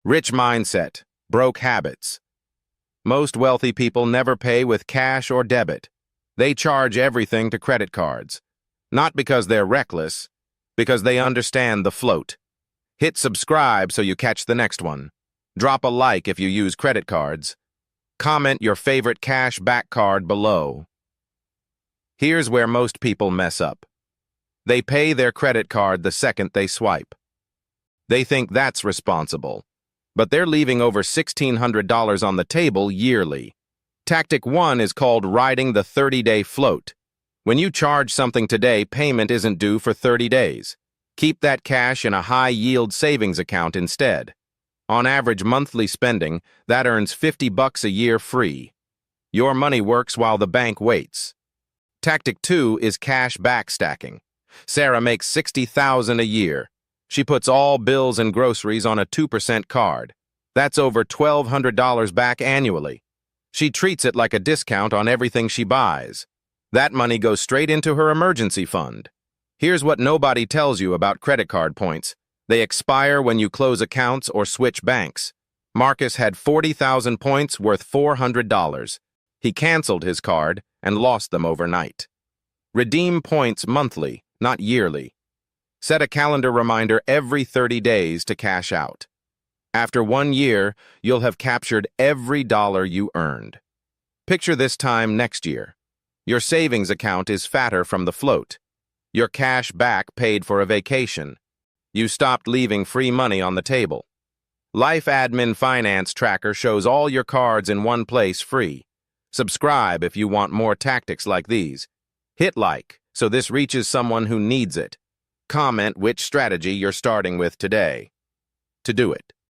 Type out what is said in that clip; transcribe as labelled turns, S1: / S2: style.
S1: Rich mindset, broke habits. Most wealthy people never pay with cash or debit. They charge everything to credit cards. Not because they're reckless, because they understand the float. Hit subscribe so you catch the next one. Drop a like if you use credit cards. Comment your favorite cash back card below. Here's where most people mess up. They pay their credit card the second they swipe. They think that's responsible, but they're leaving over $1,600 on the table yearly. Tactic 1 is called riding the 30-day float. When you charge something today, payment isn't due for 30 days. Keep that cash in a high-yield savings account instead. On average monthly spending, that earns $50 a year free. Your money works while the bank waits. Tactic 2 is cash back stacking. Sarah makes $60,000 a year. She puts all bills and groceries on a 2% card. That's over $1,200 back annually. She treats it like a discount on everything she buys. That money goes straight into her emergency fund. Here's what nobody tells you about credit card points. They expire when you close accounts or switch banks. Marcus had 40,000 points worth $400. He canceled his card and lost them overnight. Redeem points monthly, not yearly. Set a calendar reminder every 30 days to cash out. After 1 year, you'll have captured every dollar you earned. Picture this time next year. Your savings account is fatter from the float. Your cash back paid for a vacation. You stopped leaving free money on the table. Life Admin Finance Tracker shows all your cards in one place free. Subscribe if you want more tactics like these. Hit like so this reaches someone who needs it. Comment which strategy you're starting with today. To do it,